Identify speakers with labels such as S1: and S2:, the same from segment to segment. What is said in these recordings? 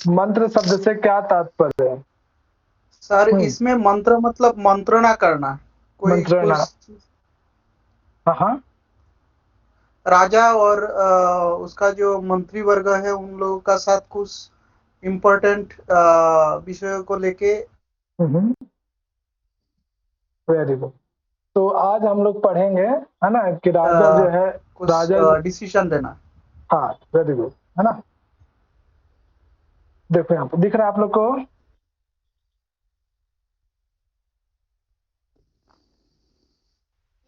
S1: मंत्र शब्द से क्या तात्पर्य है?
S2: सर
S1: हम्म,
S2: इसमें मंत्र मतलब मंत्रणा करना, कोई
S1: मंत्रणा।
S2: कुछ
S1: हाँ हाँ।
S2: राजा और उसका जो मंत्री वर्ग है उन लोगों का साथ कुछ इम्पोर्टेंट विषयों को लेके
S1: वेरी गुड। तो आज हम लोग पढ़ेंगे, है ना, कि राजा जो है,
S2: कुछ
S1: राजा।
S2: डिसीजन देना।
S1: हाँ, वेरी गुड, है ना। देखो यहाँ पे दिख रहा है आप लोग को?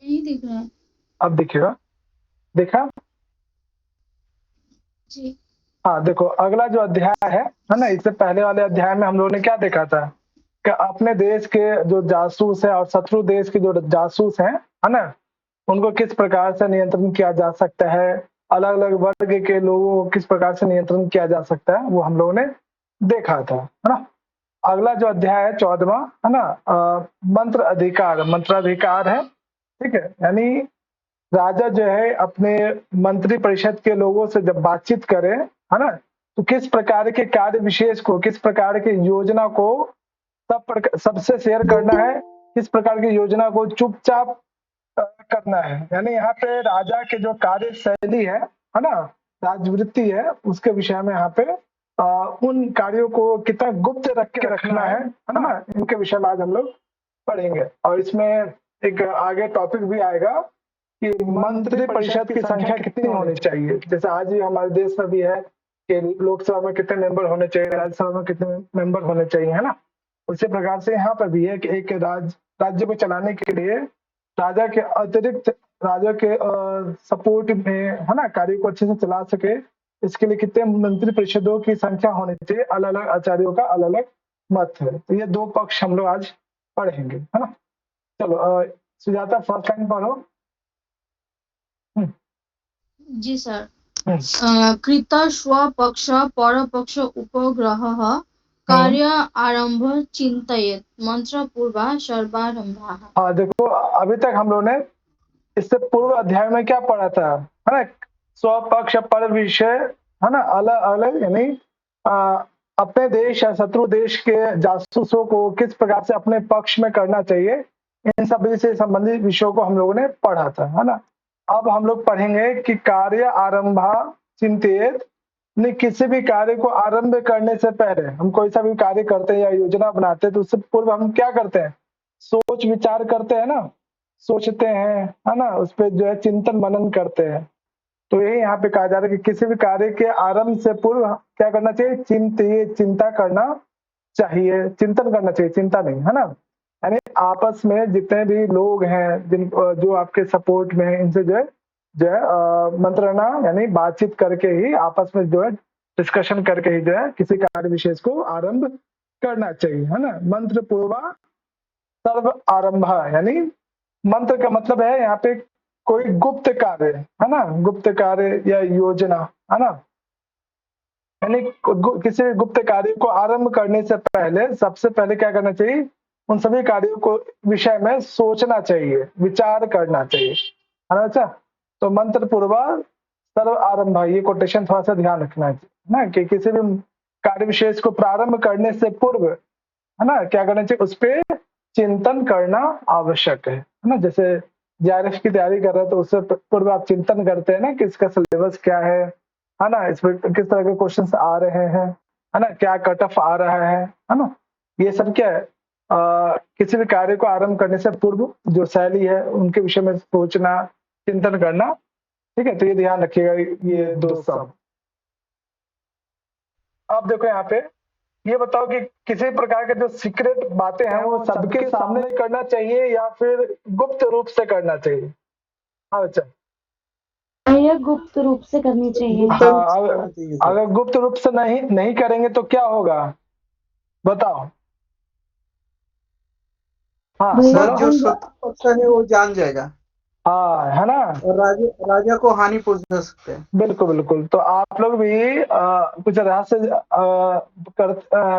S3: नहीं दिख रहा है।
S1: अब दिखेगा? देखा?
S3: जी।
S1: हाँ, देखो अगला जो अध्याय है ना, इससे पहले वाले अध्याय में हम लोगों ने क्या देखा था कि अपने देश के जो जासूस है और शत्रु देश के जो जासूस हैं, है ना, उनको किस प्रकार से नियंत्रण किया जा सकता है, अलग अलग वर्ग के लोगों को किस प्रकार से नियंत्रण किया जा सकता है, वो हम लोगों ने देखा था, है ना। अगला जो अध्याय है 14वां, है ना, मंत्र अधिकार, मंत्राधिकार है। ठीक है, यानी राजा जो है अपने मंत्री परिषद के लोगों से जब बातचीत करे, है ना, तो किस प्रकार के कार्य विशेष को, किस प्रकार की योजना को सबसे शेयर करना है, किस प्रकार की योजना को चुपचाप करना है। यानी यहाँ पे राजा के जो कार्य शैली है ना, राजवृत्ति है, उसके विषय में यहाँ पे उन कार्यों को कितना गुप्त रख के रखना है ना, इनके विषय में आज हम लोग पढ़ेंगे। और इसमें एक आगे टॉपिक भी आएगा कि मंत्री परिषद की संख्या कितनी होनी चाहिए। जैसे आज ही हमारे देश में भी है कि लोकसभा में कितने मेंबर होने चाहिए, राज्यसभा में कितने मेंबर होने चाहिए, है ना। उसी प्रकार से यहाँ पर भी है कि एक राज्य को चलाने के लिए राजा के अतिरिक्त, राजा के सपोर्ट में, है ना, कार्य को अच्छे से चला सके, इसके लिए कितने मंत्री परिषदों की संख्या होनी चाहिए, अलग अलग आचार्यों का अलग अलग मत है। तो ये दो पक्ष हम लोग आज पढ़ेंगे, है ना। चलो सुजाता फर्स्ट लाइन पढ़ो।
S3: जी सर। कृत स्वपक्ष परपक्ष उपग्रहः कार्य आरंभ चिंतयेत् मंत्र पूर्वा सर्वारंभाः।
S1: हाँ, देखो अभी तक हम लोगों ने इससे पूर्व अध्याय में क्या पढ़ा था, है ना, स्वपक्ष पर विषय, है ना, अलग अलग, यानी अपने देश या शत्रु देश के जासूसों को किस प्रकार से अपने पक्ष में करना चाहिए, इन सभी से संबंधित विषयों को हम लोगों ने पढ़ा था, है ना। अब हम लोग पढ़ेंगे कि कार्य आरंभा चिंतित, नहीं, किसी भी कार्य को आरंभ करने से पहले, हम कोई सा भी कार्य करते हैं या योजना बनाते हैं तो उससे पूर्व हम क्या करते हैं, सोच विचार करते हैं ना, सोचते हैं, है ना, उस पर जो है चिंतन मनन करते हैं। तो यही यहाँ पे कहा जा रहा है कि किसी भी कार्य के आरंभ से पूर्व क्या करना चाहिए, चिंता करना चाहिए, चिंतन करना चाहिए, चिंता नहीं, है ना। यानी आपस में जितने भी लोग हैं जिन जो आपके सपोर्ट में हैं, इनसे जो है मंत्रणा यानी बातचीत करके ही, आपस में जो है डिस्कशन करके ही जो है किसी कार्य विशेष को आरंभ करना चाहिए, है ना। मंत्र पूर्वा सर्व आरंभा, यानी मंत्र का मतलब है यहाँ पे कोई गुप्त कार्य, है ना, गुप्त कार्य या योजना, है ना। यानी किसी गुप्त कार्य को आरंभ करने से पहले सबसे पहले क्या करना चाहिए, उन सभी कार्यों को विषय में सोचना चाहिए, विचार करना चाहिए, है ना। अच्छा, तो मंत्र पूर्वा सर्व आरंभ, ये कोटेशन थोड़ा सा ध्यान रखना चाहिए ना, कि किसी भी कार्य विशेष को प्रारंभ करने से पूर्व, है ना, क्या करना चाहिए, उस पर चिंतन करना आवश्यक है ना। जैसे जेआरएफ की तैयारी कर रहे हैं तो उससे पूर्व आप चिंतन करते हैं ना कि इसका सिलेबस क्या है ना, इसमें किस तरह के क्वेश्चंस आ रहे हैं, है ना, क्या कट ऑफ आ रहा है ना। ये सब क्या है, किसी भी कार्य को आरंभ करने से पूर्व जो शैली है उनके विषय में सोचना, चिंतन करना। ठीक है, तो ये ध्यान रखिएगा, ये दो सब। अब देखो यहाँ पे ये बताओ कि किसी प्रकार के जो सीक्रेट बातें हैं वो सबके सामने करना चाहिए या फिर गुप्त रूप से करना चाहिए। हाँ बच्चा।
S4: यह गुप्त रूप से करनी चाहिए।
S1: हाँ, अगर गुप्त रूप से नहीं नहीं करेंगे तो क्या होगा बताओ। हाँ
S2: सर जो शत्रु पक्ष है वो जान जाएगा।
S1: हाँ, है ना,
S2: और राजा को हानि पहुंचा सकते हैं।
S1: बिल्कुल बिल्कुल। तो आप लोग भी कुछ रहस्य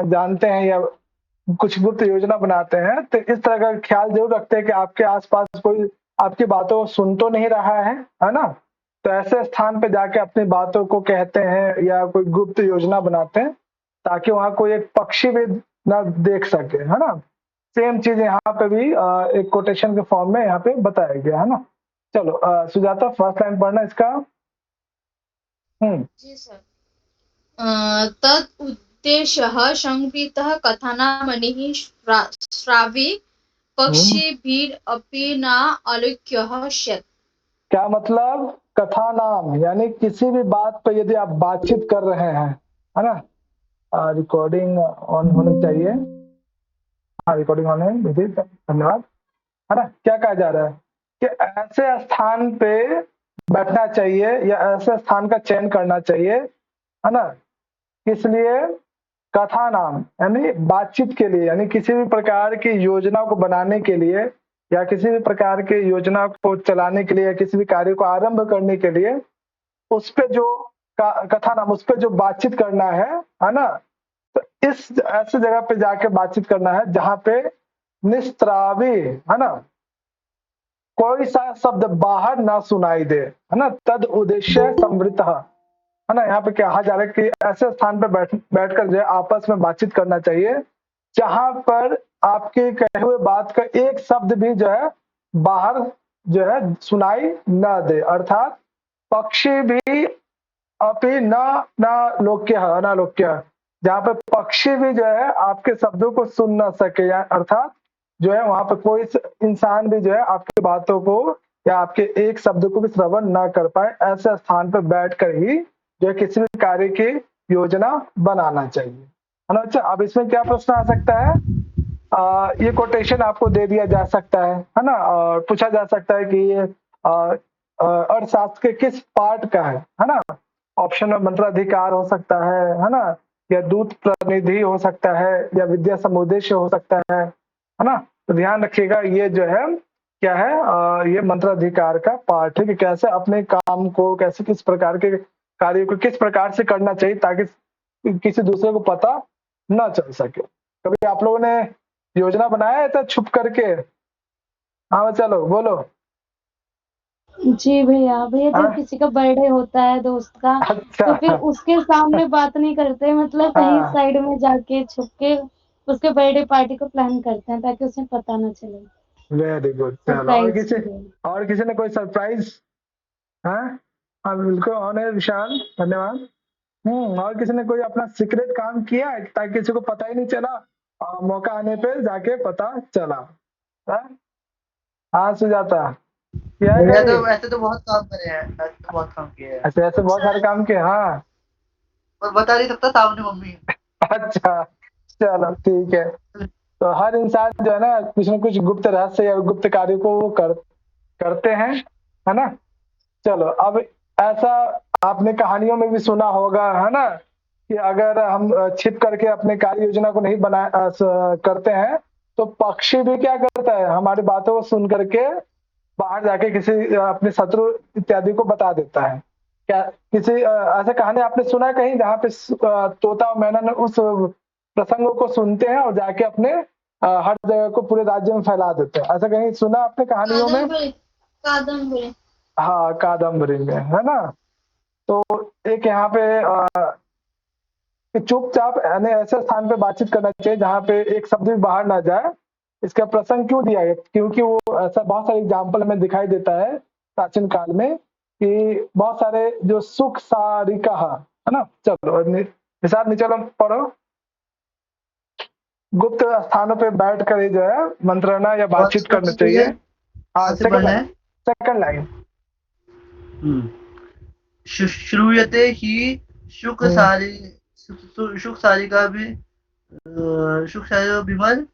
S1: जानते हैं या कुछ गुप्त योजना बनाते हैं तो इस तरह का ख्याल जरूर रखते हैं कि आपके आसपास कोई आपकी बातों को सुन तो नहीं रहा है ना। तो ऐसे स्थान पे जाके अपनी बातों को कहते हैं या कोई गुप्त योजना बनाते हैं ताकि वहां कोई एक पक्षी भी ना देख सके, है ना। सेम चीज यहाँ पे भी एक कोटेशन के फॉर्म में यहाँ पे बताया गया है ना। चलो सुजाता फर्स्ट लाइन पढ़ना इसका।
S3: जी सर। तत् उद्देश्यः संगीतः कथनामणिः श्राव्ये पक्षिभिरपि न आलोक्यः स्यात्।
S1: क्या मतलब? कथा नाम यानी किसी भी बात पर यदि आप बातचीत कर रहे हैं, है ना। रिकॉर्डिंग ऑन होनी चाहिए। हाँ, रिकॉर्डिंग ऑन है, विधि धन्यवाद। है ना, क्या कहा जा रहा है कि ऐसे स्थान पे बैठना चाहिए या ऐसे स्थान का चयन करना चाहिए, है ना। किस लिए? कथा नाम यानी बातचीत के लिए, यानी किसी भी प्रकार की योजना को बनाने के लिए या किसी भी प्रकार की योजना को चलाने के लिए या किसी भी कार्य को आरंभ करने के लिए उस पे जो कथा नाम, उस पे जो बातचीत करना है ना। तो इस ऐसे जगह पे जाके बातचीत करना है जहां पे निस्त्रावी, है ना, कोई सा शब्द बाहर ना सुनाई दे, है ना। तद उद्देश्य समृत, है ना। यहाँ पे कहा जा रहा है कि ऐसे स्थान पर बैठकर जो है आपस में बातचीत करना चाहिए जहां पर आपके कहे हुए बात का एक शब्द भी जो है बाहर जो है सुनाई न दे, अर्थात पक्षी भी अपि न लोक्य, अनालोक्य, जहाँ पे पक्षी भी जो है आपके शब्दों को सुन न सके, या अर्थात जो है वहां पे कोई इंसान भी जो है आपकी बातों को या आपके एक शब्द को भी श्रवण ना कर पाए, ऐसे स्थान पर बैठकर ही जो है किसी भी कार्य की योजना बनाना चाहिए, है ना। अच्छा, अब इसमें क्या प्रश्न आ सकता है? ये कोटेशन आपको दे दिया जा सकता है ना, और पूछा जा सकता है कि ये अर्थशास्त्र के किस पार्ट का है ना। ऑप्शन में मंत्राधिकार हो सकता है ना, या दूत प्रतिनिधि हो सकता है, या विद्या समुद्देश्य हो सकता है ना। तो ध्यान रखिएगा, ये जो है क्या है, ये मंत्राधिकार का पार्ट है कि कैसे अपने काम को, कैसे किस प्रकार के कार्य को किस प्रकार से करना चाहिए ताकि किसी दूसरे को पता ना चल सके। कभी आप लोगों ने योजना बनाया है तो छुप करके? हाँ चलो बोलो।
S4: जी भैया, जब
S1: हाँ?
S4: किसी का बर्थडे होता है दोस्त का,
S1: अच्छा।
S4: तो फिर उसके सामने बात नहीं करते, मतलब कहीं
S1: हाँ,
S4: साइड में जाके छुप के उसके बर्थडे पार्टी को प्लान करते हैं ताकि उसे पता ना चले,
S1: वेरी गुड। चलो,
S4: सरप्राइज के लिए।
S1: और किसी ने कोई सरप्राइज? हाँ हाँ, बिल्कुल ऑन है विशाल, धन्यवाद। और किसी ने कोई अपना सीक्रेट काम किया है ताकि किसी को पता ही नहीं चला और मौका आने पे जाके पता चला? हाँ, हाँ सुजाता, किया है
S2: भैया
S1: कभी?
S2: तो ऐसे तो बहुत काम करे हैं, ऐसे तो बहुत काम किए हैं,
S1: ऐसे ऐसे बहुत सारे काम किए, हाँ।
S2: पर बता नहीं सकता सामने मम्मी।
S1: अच्छा, चलो ठीक है। तो हर इंसान जो है ना कुछ न कुछ गुप्त रहस्य या गुप्त कार्य को वो करते हैं, है ना। चलो, अब ऐसा आपने कहानियों में भी सुना होगा, है ना, कि अगर हम छिप करके अपने कार्य योजना को नहीं करते हैं तो पक्षी भी क्या करता है, हमारी बातों को सुन करके बाहर जाके किसी अपने शत्रु इत्यादि को बता देता है। क्या किसी ऐसा कहानी आपने सुना है कहीं जहाँ पे तोता और मैना ने उस प्रसंगों को सुनते हैं और जाके अपने हर जगह को पूरे राज्य में फैला देते हैं? ऐसा कहीं सुना आपने कहानियों में?
S3: कादम्बरी।
S1: हाँ, कादम्बरी में, है ना। तो एक यहाँ पे कि चुपचाप यानी ऐसे स्थान पे बातचीत करना चाहिए जहाँ पे एक शब्द भी बाहर ना जाए। इसका प्रसंग क्यों दिया है? क्योंकि वो ऐसा बहुत सारे एग्जाम्पल हमें दिखाई देता है प्राचीन काल में कि बहुत सारे जो सुख सारिका है ना। चलो निषाद नीचे पढ़ो। गुप्त स्थानों पे बैठ कर जो है मंत्रणा या बातचीत करना चाहिए। हाँ, सेकंड लाइन।
S2: श्रूयते ही शुक सारिका भी शुक सारिका विमल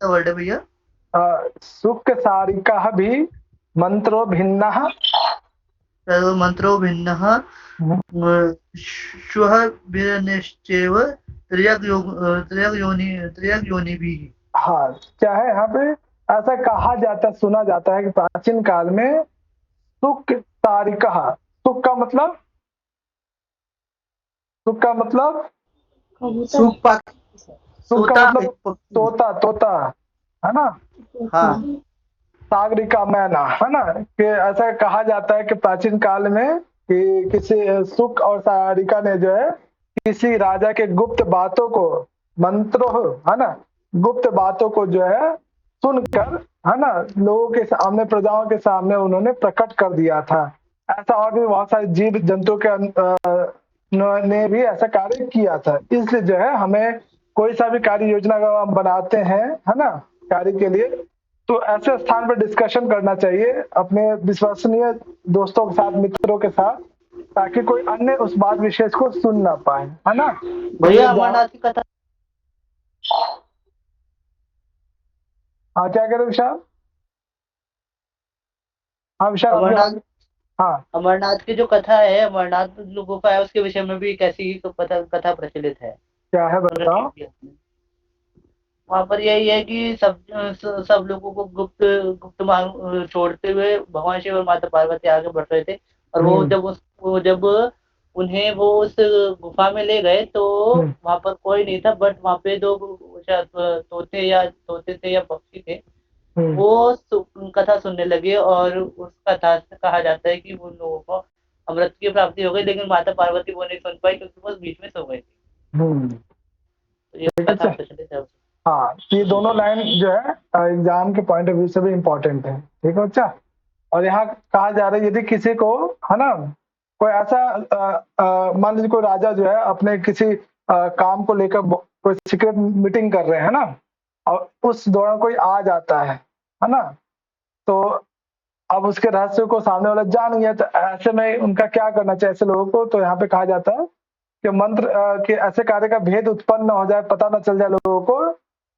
S2: वर्ड है भैया।
S1: सुख सारिका भी मंत्रो भिन्न
S2: मंत्रो भिन्नः श्वः भिन्नश्चैव त्रयग् योनिभिः।
S1: हाँ, क्या है यहाँ पे ऐसा कहा जाता, सुना जाता है कि प्राचीन काल में सुख तारिका, सुख का मतलब सुख का मतलब तोता, तोता है ना।
S2: हाँ,
S1: सागरिका मैना, है ना, कि ऐसा कहा जाता है कि प्राचीन काल में कि किसी सुख और सागरिका ने जो है किसी राजा के गुप्त बातों को, मंत्रों, है ना, गुप्त बातों को जो है सुनकर, है ना, लोगों के सामने, प्रजाओं के सामने उन्होंने प्रकट कर दिया था। ऐसा और भी बहुत सारे जीव जंतु के ने भी ऐसा कार्य किया था। इसलिए जो है हमें कोई सा भी कार्य योजना का हम बनाते हैं, है ना, कार्य के लिए, तो ऐसे स्थान पर डिस्कशन करना चाहिए अपने विश्वसनीय दोस्तों के साथ, मित्रों के साथ, ताकि कोई अन्य उस बात विशेष को सुन ना पाए, है ना।
S2: भैया अमरनाथ की कथा
S1: हाँ, क्या कह रहे हो विशाल? हाँ विशाल, आपकी
S2: अमरनाथ
S1: आवाज। हाँ,
S2: अमरनाथ की जो कथा है, अमरनाथ जो गुफा है, उसके विषय में भी एक ऐसी ही कथा प्रचलित है।
S1: क्या है बताओ।
S2: वहां पर यही है कि सब लोगों को गुप्त गुप्त मार्ग छोड़ते हुए भगवान शिव और माता पार्वती आगे बढ़ रहे थे। और वो जब उन्हें वो उस गुफा में ले गए तो वहां पर कोई नहीं था, बट वहां पे दो शायद तोते थे या पक्षी थे। वो कथा सुनने लगे और उस कथा से कहा जाता है कि उन लोगों को अमृत की प्राप्ति हो गई, लेकिन माता पार्वती वो नहीं सुन पाई क्योंकि वो बीच में सो गई थी। तो ये
S1: ठीक
S2: कथा
S1: है।
S2: प्रचलित है।
S1: हाँ, ये दोनों लाइन जो है एग्जाम के पॉइंट ऑफ व्यू से भी इम्पोर्टेंट है। ठीक है बच्चा। और यहाँ कहा जा रहा है यदि किसी को, है ना, कोई ऐसा मान लीजिए कोई राजा जो है अपने किसी काम को लेकर कोई सीक्रेट मीटिंग कर रहे हैं ना, और उस दौरान कोई आ जाता है ना, तो अब उसके रहस्य को सामने वाला जान गया, तो ऐसे में उनका क्या करना चाहिए ऐसे लोगों को। तो यहाँ पे कहा जाता है कि मंत्र के ऐसे कार्य का भेद उत्पन्न न हो जाए, पता न चल जाए लोगों को,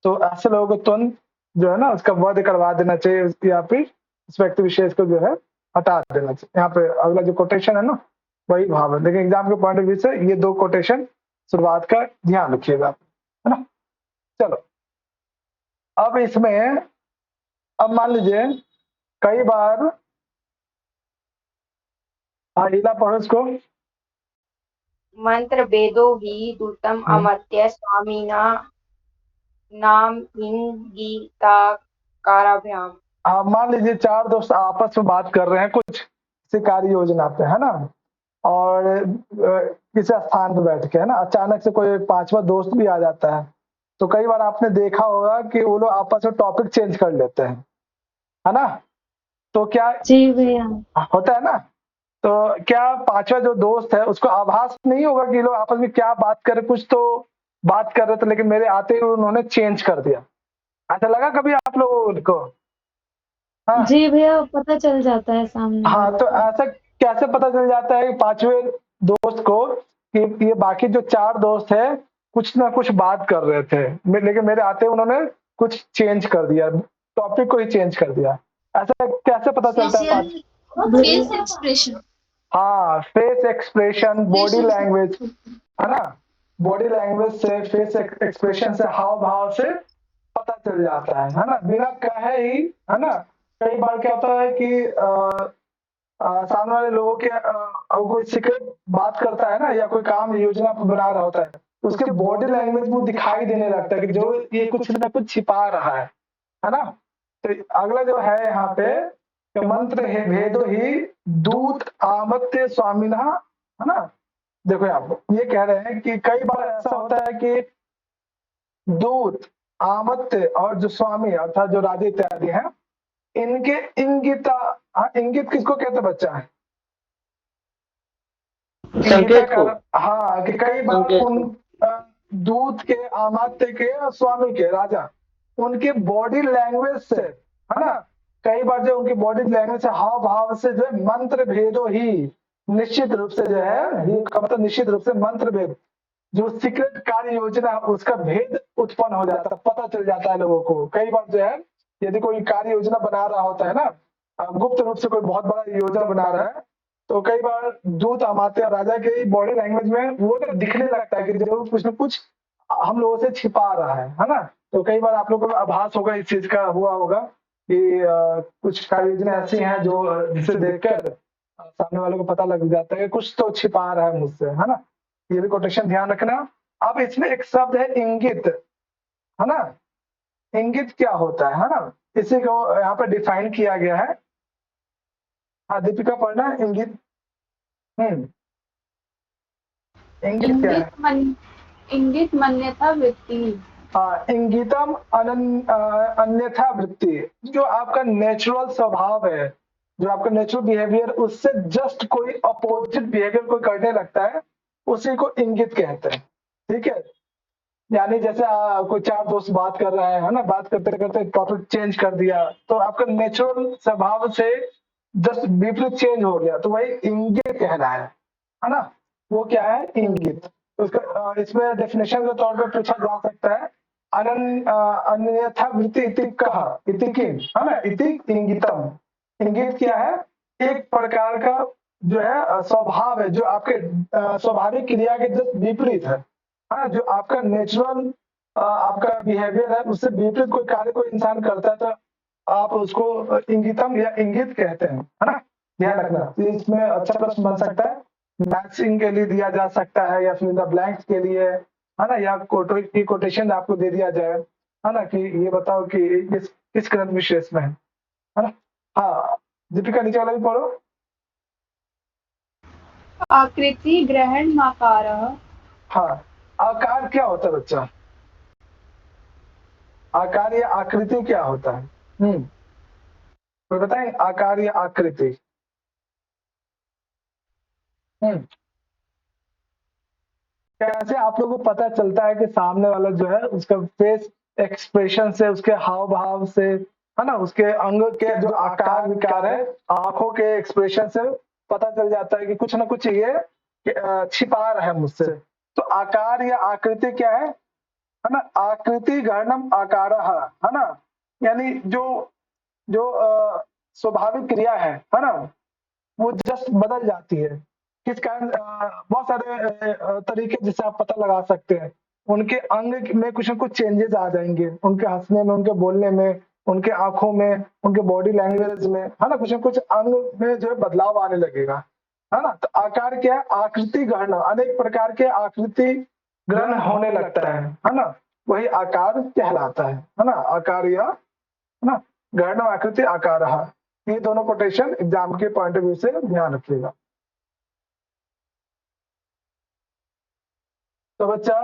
S1: तो ऐसे लोगों को तुरंत जो है ना उसका वध करवा देना चाहिए, या फिर उस व्यक्ति विशेष को जो है हटा देना चाहिए। यहाँ पे अगला जो कोटेशन है ना वही भाव है, लेकिन एग्जाम के पॉइंट ऑफ व्यू से ये दो कोटेशन शुरुआत का ध्यान रखिएगा, है ना। चलो, अब इसमें, अब मान लीजिए कई बार, हीला पढ़ो इसको।
S5: मंत्र भेदो हि दूतम अमर्त्य स्वामिना नाम इंगिताकाराभ्याम।
S1: मान लीजिए चार दोस्त आपस में बात कर रहे हैं कुछ किसी कार्य योजना पे, है ना, और किसी स्थान पे बैठ के, है ना, अचानक से कोई पांचवा दोस्त भी आ जाता है। तो कई बार आपने देखा होगा कि वो लोग आपस में टॉपिक चेंज कर लेते हैं, है ना। तो क्या
S4: जी भैया।
S1: होता है ना, तो क्या पांचवा जो दोस्त है उसको आभास नहीं होगा कि लोग आपस में क्या बात कर रहे, कुछ तो बात कर रहे थे लेकिन मेरे आते ही उन्होंने चेंज कर दिया। ऐसा लगा कभी आप लोगों को? हाँ
S4: जी भैया, पता चल जाता है सामने
S1: हाँ,
S4: वाले
S1: तो
S4: को।
S1: ऐसा कैसे पता चल जाता है कि पांचवे दोस्त को कि ये बाकी जो चार दोस्त है कुछ ना कुछ बात कर रहे थे, लेकिन मेरे आते ही उन्होंने कुछ चेंज कर दिया, टॉपिक को ही चेंज कर दिया। ऐसा कैसे पता चलता है?
S3: Face expression.
S1: हाँ, फेस एक्सप्रेशन, बॉडी लैंग्वेज, है ना, बॉडी लैंग्वेज से, फेस एक्सप्रेशन से, हाव भाव से पता चल जाता है ना, बिना कहे ही, है ना। कई बार क्या होता है कि सामने वाले लोगों के कोई सीक्रेट बात करता है ना, या कोई काम योजना बना रहा होता है, तो उसके बॉडी लैंग्वेज वो दिखाई देने लगता है कि जो ये कुछ ना कुछ छिपा रहा है ना। तो अगला जो है यहाँ पे कि मंत्र है भेदो ही दूत आमत्य स्वामिना, है ना। देखो आप ये कह रहे हैं कि कई बार ऐसा होता है कि दूत, आमत्य और जो स्वामी अर्थात जो राजा इत्यादि हैं, इनके इंगिता, इंगित किसको कहते बच्चा है?
S2: संकेत को।
S1: हाँ, कि कई बार उन दूत के, अमात्य के और स्वामी के, राजा, उनके बॉडी लैंग्वेज से, है ना, कई बार जो उनकी बॉडी लैंग्वेज से, हाव भाव से जो है मंत्र भेदो ही, निश्चित रूप से जो है ये मतलब निश्चित रूप से मंत्र भेद, जो सीक्रेट कार्य योजना उसका भेद उत्पन्न हो जाता है, पता चल जाता है लोगों को। कई बार जो है यदि कोई कार्य योजना बना रहा होता है ना, गुप्त रूप से कोई बहुत बड़ा योजना बना रहा है, तो कई बार दूत अमात्य राजा के बॉडी लैंग्वेज में वो दिखने लगता है कि जरूर कुछ न कुछ हम लोगों से छिपा रहा है ना। तो कई बार आप लोगों को आभास होगा, इस चीज का हुआ होगा कि कुछ कार्य योजना ऐसी हैं जो जिसे देखकर सामने वालों को पता लग जाता है कि कुछ तो छिपा रहा है मुझसे, है ना। ये भी कोटेशन ध्यान रखना। अब इसमें एक शब्द है इंगित, है ना। इंगित क्या होता है ना, इसी को यहाँ पे डिफाइन किया गया है। हाँ दीपिका, पढ़ना इंगित। इंगित क्या है?
S6: इंगित मान्यता वृत्ति।
S1: इंगितम अन्यथा वृत्ति, जो आपका नेचुरल स्वभाव है, जो आपका नेचुरल बिहेवियर, उससे जस्ट कोई अपोजिट बिहेवियर कोई करने लगता है, उसी को इंगित कहते हैं। ठीक है, यानी जैसे कोई चार दोस्त बात कर रहा है ना, बात करते करते टॉपिक चेंज कर दिया, तो आपका नेचुरल स्वभाव से जस्ट विपरीत चेंज हो गया, तो वही इंगित कहना है ना। वो क्या है? इंगित। तो इसमें डेफिनेशन के तौर पे पूछा जा सकता है, अन्यथा वृत्ति इति कह इति किम, है ना, इति इंगितम। इंगित क्या है? एक प्रकार का जो है स्वभाव है, जो आपके स्वाभाविक क्रिया के जस्ट विपरीत है ना, जो आपका नेचुरल आपका बिहेवियर है, उससे विपरीत कोई कार्य कोई इंसान करता है, तो आप उसको इंगितम या इंगित कहते हैं, है ना। ध्यान रखना, तो इसमें अच्छा प्रश्न बन सकता है, मैचिंग के लिए दिया जा सकता है, या फिर द ब्लैंक्स के लिए, है ना, या कोटेशन आपको दे दिया जाए, है ना, कि ये बताओ कि किस ग्रंथ विशेष में है ना। हाँ दीपिका, नीचे वाला भी पढ़ो।
S6: आकृति ग्रहण माकार।
S1: हाँ, आकार क्या होता है बच्चा? आकार या आकृति क्या होता है? कोई बताएं, आकार या आकृति? कैसे आप लोगों को पता चलता है कि सामने वाला जो है उसका फेस एक्सप्रेशन से, उसके हाव भाव से, है ना, उसके अंग के जो आकार विकार है, आंखों के एक्सप्रेशन से पता चल जाता है कि कुछ ना कुछ ये छिपा रहा है मुझसे। तो आकार या आकृति क्या है ना, आकृति गहनम आकार, है ना, यानी जो जो स्वाभाविक क्रिया है ना, वो जस्ट बदल जाती है। किस कारण? बहुत सारे तरीके जिससे आप पता लगा सकते हैं। उनके अंग में कुछ ना कुछ चेंजेस आ जाएंगे, उनके हंसने में, उनके बोलने में, उनके आंखों में, उनके बॉडी लैंग्वेज में, है ना, कुछ ना कुछ अंग में जो है बदलाव आने लगेगा, है ना। तो आकार क्या है? आकृति ग्रहण, अनेक प्रकार के आकृति ग्रहण होने लगता है ना, वही आकार कहलाता है ना। आकार या, है ना, ग्रहण आकृति आकार, ये दोनों कोटेशन एग्जाम के पॉइंट ऑफ व्यू से ध्यान रखिएगा। तो बच्चा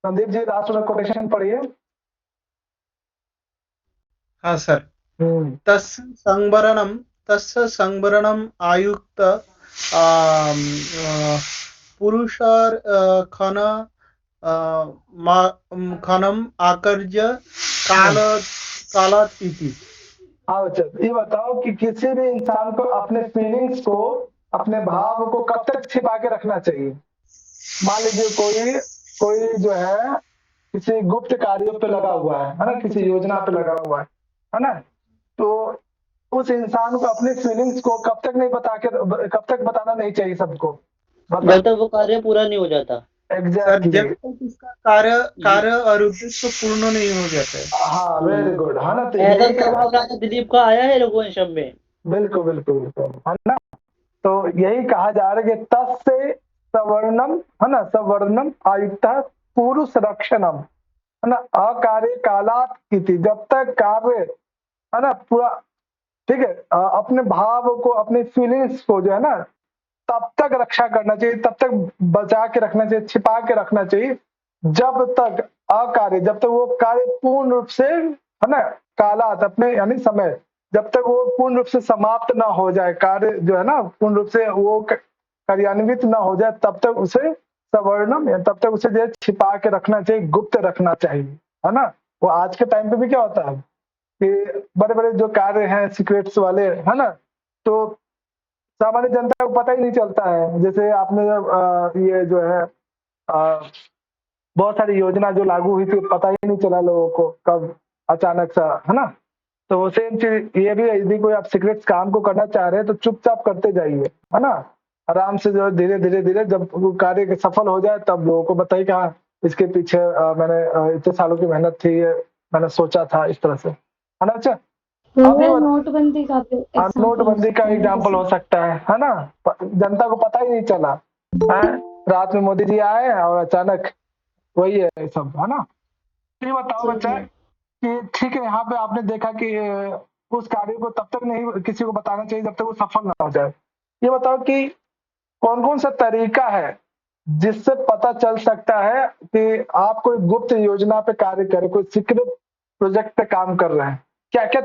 S1: संदीप जी लास्ट वाला कोटेशन पढ़िए।
S7: हाँ सर। तस्य संवरणम आयुक्त पुरुषार खनम आकर्य कालात इति।
S1: हाँ बच्चा, ये बताओ कि किसी भी इंसान को अपने फीलिंग्स को, अपने भाव को कब तक छिपा के रखना चाहिए? मान लीजिए कोई जो है किसी गुप्त कार्यों पे लगा हुआ है ना, किसी योजना पे लगा हुआ है ना, तो उस इंसान को अपनी फीलिंग्स को कब तक बताना नहीं चाहिए सबको?
S2: जब तक वो कार्य पूरा नहीं हो जाता।
S1: एग्जैक्टली,
S7: जब तक इसका कार्य और उद्देश्य पूर्ण नहीं हो जाता है।
S1: हाँ वेरी गुड, है ना। तो
S2: ऐसा स्वभाव राजा दिलीप का आया है रघुवंशम में।
S1: बिल्कुल बिल्कुल बिल्कुल, है ना। तो यही कहा जा रहा है कि तस्य सवर्णम, है ना, सवर्णम आयुक्त पुरुष रक्षणम, है ना, अकार्य कालात इति। जब तक कार्य, है ना, पूरा ठीक है, अपने भाव को, अपनी फीलिंग्स को जो है ना, तब तक रक्षा करना चाहिए, तब तक बचा के रखना चाहिए, छिपा के रखना चाहिए, जब तक अकार्य, जब तक वो कार्य पूर्ण रूप से, है ना, कालात अपने यानी समय, जब तक वो पूर्ण रूप से समाप्त ना हो जाए, कार्य जो है ना पूर्ण रूप से वो कार्यान्वित ना हो जाए, तब तक उसे सवर्णम, तब तक उसे जो है छिपा के रखना चाहिए, गुप्त रखना चाहिए, है ना। वो आज के टाइम पे भी क्या होता है कि बड़े बड़े जो कार्य हैं सीक्रेट्स वाले, है ना, तो सामान्य जनता को पता ही नहीं चलता है। जैसे आपने ये जो है बहुत सारी योजना जो लागू हुई थी, पता ही नहीं चला लोगों को कब अचानक सा, है ना। तो वो सेम चीज ये भी है, यदि कोई आप सीक्रेट्स काम को करना चाह रहे हैं तो चुपचाप करते जाइए, है ना, आराम से, जो धीरे धीरे धीरे जब वो कार्य सफल हो जाए तब लोगों को बताइए कि हाँ इसके पीछे मैंने इतने सालों की मेहनत थी, ये मैंने सोचा था, इस तरह से, है ना। अच्छा,
S4: नोटबंदी का
S1: नोटबंदी का एग्जाम्पल हो सकता है ना, जनता को पता ही नहीं चला, रात में मोदी जी आए और अचानक वही है सब, है ना। ये बताओ बच्चा कि ठीक है, यहाँ पे आपने देखा कि उस कार्य को तब तक नहीं किसी को बताना चाहिए जब तक वो सफल ना हो जाए। ये बताओ कि कौन कौन सा तरीका है जिससे पता चल सकता है कि आप कोई गुप्त योजना पे कार्य कर रहे, कोई सीक्रेट प्रोजेक्ट पे काम कर रहे हैं? क्या क्या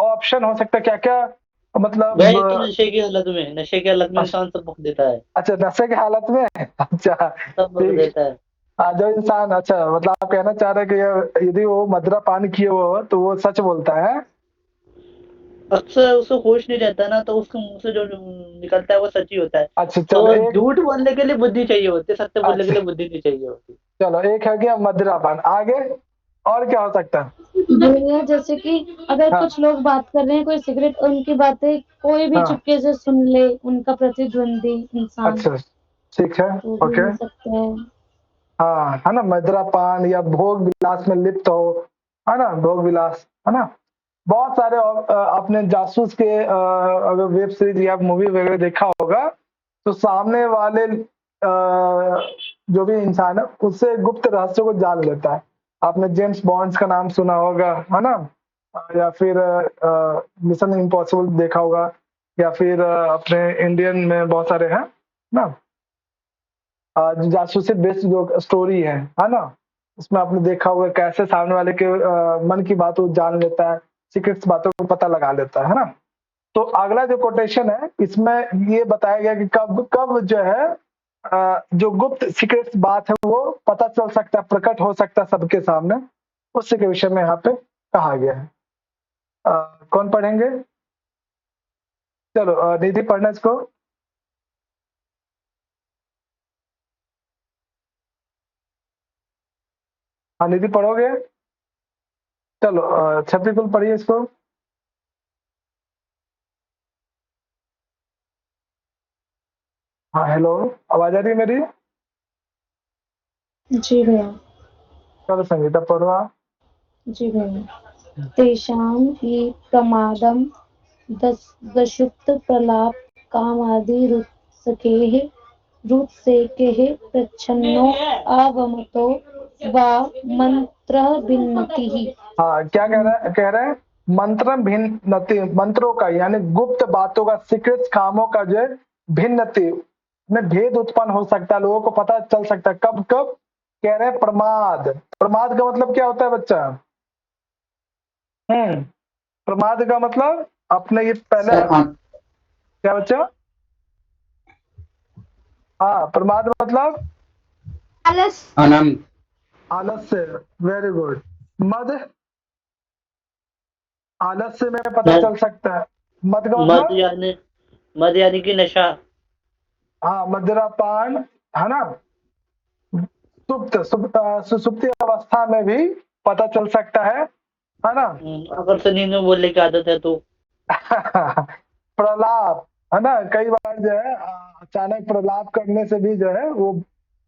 S1: ऑप्शन हो सकता है, क्या क्या मतलब
S2: भाई तो नशे की हालत में इंसान सब बक देता है,
S1: अच्छा नशे की हालत में अच्छा
S2: सब बक
S1: ठीक
S2: देता है।
S1: जो इंसान अच्छा मतलब आप कहना चाह रहे हैं कि यदि वो मदिरा पान किए हो तो वो सच बोलता है।
S2: अक्सर उसको होश नहीं रहता ना, तो उसके मुंह से जो निकलता है वो सच ही होता है।
S1: अच्छा
S2: तो
S1: चलो एक
S2: झूठ बोलने के लिए बुद्धि चाहिए होती है, सत्य बोलने के
S1: अच्छा
S2: लिए बुद्धि नहीं चाहिए होती।
S1: चलो एक है गया मदिरा पान, आगे और क्या हो सकता है?
S4: भैया जैसे कि अगर
S1: हाँ
S4: कुछ लोग बात कर रहे हैं कोई सिगरेट, उनकी बातें कोई भी
S1: हाँ
S4: चुपके से सुन ले, उनका प्रतिद्वंदी इंसान,
S1: अच्छा ठीक है
S4: तो भी
S1: ओके
S4: हो सकता है।
S1: हाँ है ना मदिरा पान या भोग विलास में लिप्त हो, है ना भोग विलास, है ना बहुत सारे आपने जासूस के अगर वेब सीरीज या मूवी वगैरह देखा होगा तो सामने वाले जो भी इंसान है उससे गुप्त रहस्य को जान लेता है। आपने जेम्स बॉन्ड्स का नाम सुना होगा, है ना या फिर मिशन इम्पॉसिबल देखा होगा, या फिर अपने इंडियन में बहुत सारे हैं ना जो जासूसी बेस्ड जो स्टोरी है ना उसमें आपने देखा होगा कैसे सामने वाले के मन की बात वो जान लेता है, सीक्रेट्स बातों को पता लगा लेता है ना। तो अगला जो कोटेशन है इसमें ये बताया गया कि कब कब जो है जो गुप्त सीक्रेट्स बात है वो पता चल सकता है, प्रकट हो सकता है सबके सामने, उसी के विषय में यहाँ पे कहा गया है। कौन पढ़ेंगे? चलो निधि पढ़ना इसको। हाँ निधि पढ़ोगे? चलो छत्तीकुल पढ़िए इसको। हाँ हेलो, आवाज आ रही है मेरी?
S4: जी भैया।
S1: चलो संगीता पढ़ो आप।
S4: जी भैया। तेषां हि प्रमादं दशुक्त प्रलाप कामादि रुत्सेकेः प्रच्छन्नो अवमतो वा मंत्रः भिन्नतिः।
S1: हाँ क्या कह रहे हैं मंत्र भिन्नति, मंत्रों का यानी गुप्त बातों का, सीक्रेट्स कामों का जो है भिन्नति में भेद उत्पन्न हो सकता है, लोगों को पता चल सकता है। कब कब? कह रहे हैं प्रमाद। प्रमाद का मतलब क्या होता है बच्चा? प्रमाद का मतलब अपने ये पहले क्या बच्चा? हाँ प्रमाद मतलब
S5: आलस
S1: आलस्य, वेरी गुड। मद आलस्य में पता चल सकता है। मद का
S2: मद
S1: मतलब
S2: यानी कि नशा।
S1: हाँ मदिरा पान, है ना सुसुप्ति अवस्था में भी पता चल सकता है ना
S2: अगर से नींद में बोलने की आदत है तो
S1: प्रलाप, है ना कई बार जो है अचानक प्रलाप करने से भी जो है वो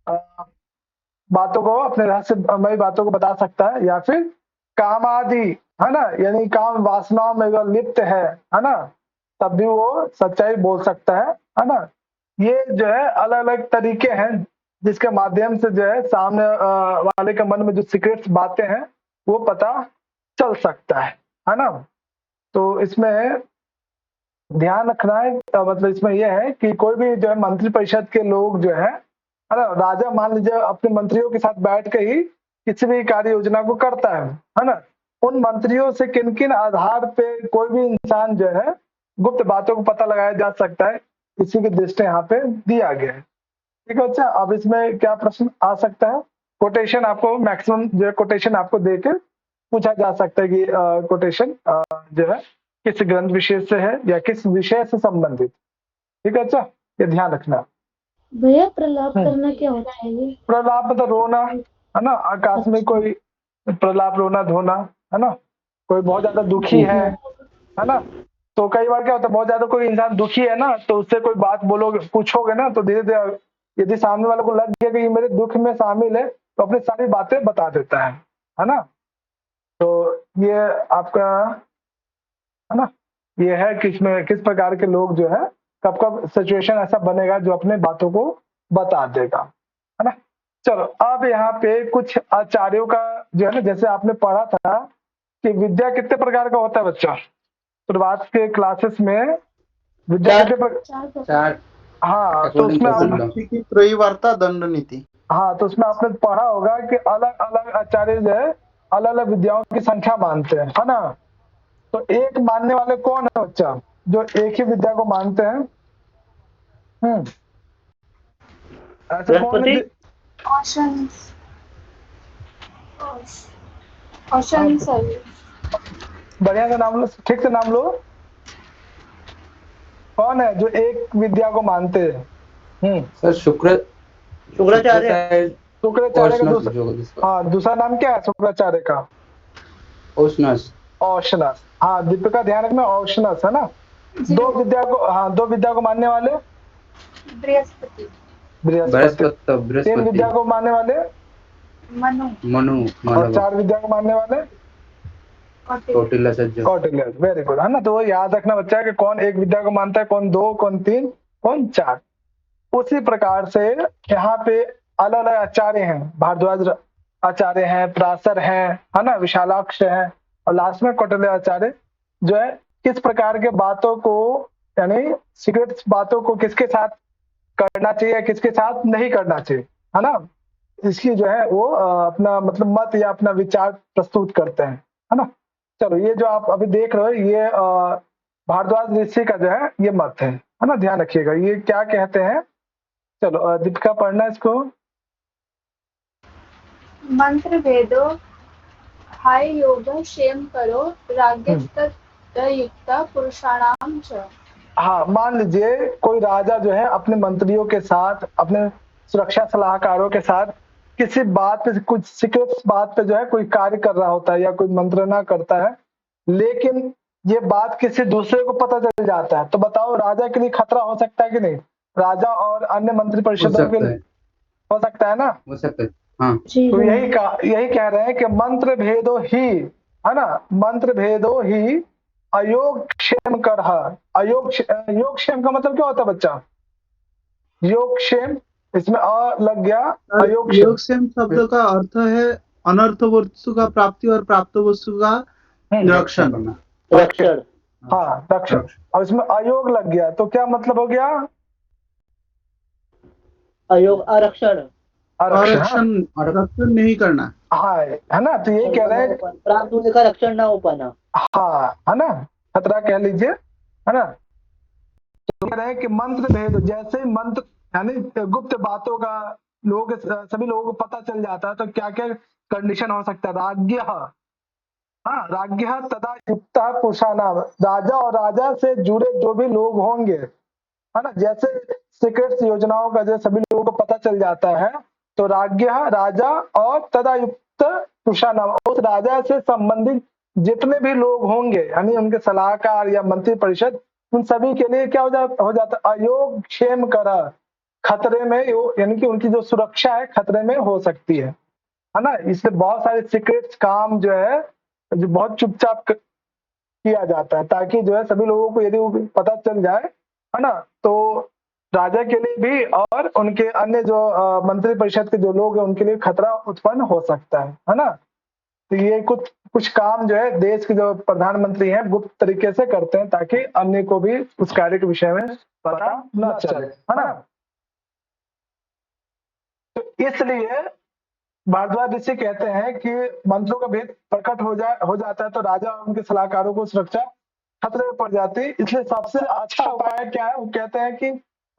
S1: अ, बातों को अपने रहस्यमयी बातों को बता सकता है। या फिर काम आदि, है ना यानी काम वासनाओं में अगर लिप्त है ना तब भी वो सच्चाई बोल सकता है ना। ये जो है अलग अलग तरीके हैं जिसके माध्यम से जो है सामने वाले के मन में जो सीक्रेट्स बातें हैं वो पता चल सकता है ना। तो इसमें ध्यान रखना है मतलब इसमें यह है कि कोई भी जो है मंत्री परिषद के लोग जो है ना राजा मान लीजिए अपने मंत्रियों के साथ बैठ के ही किसी भी कार्य योजना को करता है ना उन मंत्रियों से किन किन आधार पे कोई भी इंसान जो है गुप्त बातों को पता लगाया जा सकता है, इसी की दृष्टि यहाँ पे दिया गया है। ठीक है अच्छा, अब इसमें क्या प्रश्न आ सकता है? कोटेशन आपको मैक्सिमम जो है कोटेशन आपको देके पूछा जा सकता है कि कोटेशन जो है किस ग्रंथ विशेष से है या किस विषय से संबंधित। ठीक है अच्छा, ये ध्यान रखना।
S4: भैया प्रलाप करना क्या होता है ये?
S1: प्रलाप मतलब रोना, है ना आकाश में कोई प्रलाप रोना धोना, है ना कोई बहुत ज्यादा दुखी है ना तो कई बार क्या होता है बहुत ज्यादा कोई इंसान दुखी है ना तो उससे कोई बात बोलोगे पूछोगे ना तो धीरे धीरे यदि सामने वाले को लग गया कि ये मेरे दुख में शामिल है तो अपनी सारी बातें बता देता है ना। तो ये आपका है ना ये है कि इसमें किस प्रकार के लोग जो है कब कब सिचुएशन ऐसा बनेगा जो अपने बातों को बता देगा, है ना। चलो अब यहाँ पे कुछ आचार्यों का जो है ना जैसे आपने पढ़ा था कि विद्या कितने प्रकार का होता है बच्चा? शुरुआत के क्लासेस में विद्या
S2: चार।
S1: कितने
S8: चार
S1: हाँ, तो
S8: according
S1: उसमें
S8: to
S1: आप
S8: Buddha.
S7: नीति की त्रयी वार्ता दंड नीति।
S1: हाँ, तो उसमें आपने पढ़ा होगा कि अलग अलग आचार्य जो है अलग अलग विद्याओं की संख्या मानते हैं, है ना? तो एक मानने वाले कौन है बच्चा, जो एक ही विद्या को मानते हैं? ऐसे कौन है?
S6: ऑप्शन ऑप्शन सही।
S1: बढ़िया से नाम लो, ठीक से नाम लो। कौन है जो एक विद्या को मानते हैं?
S8: सर
S2: शुक्राचार्य।
S1: शुक्राचार्य का
S8: ओशनस जो जिसका
S1: हाँ, दूसरा नाम क्या है शुक्राचार्य का?
S8: ओशनस।
S1: औशनस। हाँ, दीपिका ध्यान रखना, औशनस है ना। दो विद्या को मानने वाले
S6: बृहस्पति।
S1: तीन विद्या को मानने वाले
S6: मनु।
S1: और चार विद्या को मानने वाले कौटिल्य। वेरी गुड, है ना। तो वो याद रखना बच्चा है कि कौन एक विद्या को मानता है, कौन दो, कौन तीन, कौन चार। उसी प्रकार से यहाँ पे अलग अलग आचार्य हैं, भारद्वाज आचार्य हैं, पराशर हैं, है ना, विशालाक्ष हैं, और लास्ट में कौटिल्य आचार्य जो है किस प्रकार के बातों को, यानी सीक्रेट बातों को किसके साथ करना चाहिए, किसके साथ नहीं करना चाहिए, है ना, इसकी जो है वो अपना मतलब मत या अपना विचार प्रस्तुत करते हैं, है ना। चलो, ये जो आप अभी देख रहे हो ये भारद्वाज ऋषि का जो है ये मत है ना। ध्यान रखिएगा ये क्या कहते हैं। चलो दीपिका पढ़ना इसको।
S6: मंत्र भेदो हाय योग क्षेम करो राज्ययुक्त पुरुषाणाम च।
S1: हाँ, मान लीजिए कोई राजा जो है अपने मंत्रियों के साथ, अपने सुरक्षा सलाहकारों के साथ किसी बात पे, कुछ सीक्रेट बात पे जो है कोई कार्य कर रहा होता है या कोई मंत्रणा करता है, लेकिन ये बात किसी दूसरे को पता चल जाता है, तो बताओ राजा के लिए खतरा हो सकता है कि नहीं? राजा और अन्य मंत्री परिषदों के लिए हो सकता है ना।
S8: हो सकता है, हाँ।
S1: तो यही कह रहे हैं कि मंत्र भेदो ही, है ना, मंत्र भेदो ही अयोग क्षेम कर। योग क्षेम का मतलब क्या होता है बच्चा? योग क्षेम, इसमें अ लग गया।
S7: योग क्षेम शब्द का अर्थ है अनर्थ वस्तु का प्राप्ति और प्राप्त वस्तु का रक्षण।
S1: हाँ, रक्षण। और इसमें अयोग लग गया तो क्या मतलब हो गया?
S2: अयोग आरक्षण
S7: नहीं करना।
S1: हाँ, है ना। तो ये कह रहे हैं
S2: प्राप्त होने का रक्षण ना हो पाना।
S1: हाँ, है ना, खतरा कह लीजिए, है ना। तो कह रहे हैं कि मंत्र भेद, जैसे ही मंत्र यानी गुप्त बातों का सभी लोगों को पता चल जाता है, तो क्या क्या कंडीशन हो सकता है? राज्ञ तदा युक्त पुरुषाणाम, राजा और राजा से जुड़े जो भी लोग होंगे, है ना, जैसे सीक्रेट योजनाओं का जो सभी लोगों को पता चल जाता है, तो राज्ञ राजा और तदा युक्त पुरुषाणाम, उस राजा से संबंधित जितने भी लोग होंगे, यानी उनके सलाहकार या मंत्री परिषद, उन सभी के लिए क्या हो जाता है? अयोग क्षेम करा, खतरे में, यानी कि उनकी जो सुरक्षा है खतरे में हो सकती है ना। इसलिए बहुत सारे सीक्रेट काम जो है जो बहुत चुपचाप किया जाता है, ताकि जो है सभी लोगों को यदि पता चल जाए, है ना, तो राजा के लिए भी और उनके अन्य जो मंत्री परिषद के जो लोग हैं उनके लिए खतरा उत्पन्न हो सकता है ना। तो ये कुछ काम जो है देश के जो प्रधानमंत्री हैं गुप्त तरीके से करते हैं, ताकि अन्य को भी उस कार्य के विषय में पता न चले, है ना। तो इसलिए भारद्वाज ऋषि कहते हैं कि मंत्रों का भेद प्रकट हो जाता है तो राजा और उनके सलाहकारों को सुरक्षा खतरे में पड़ जाती है। इसलिए सबसे अच्छा उपाय क्या है? वो कहते हैं कि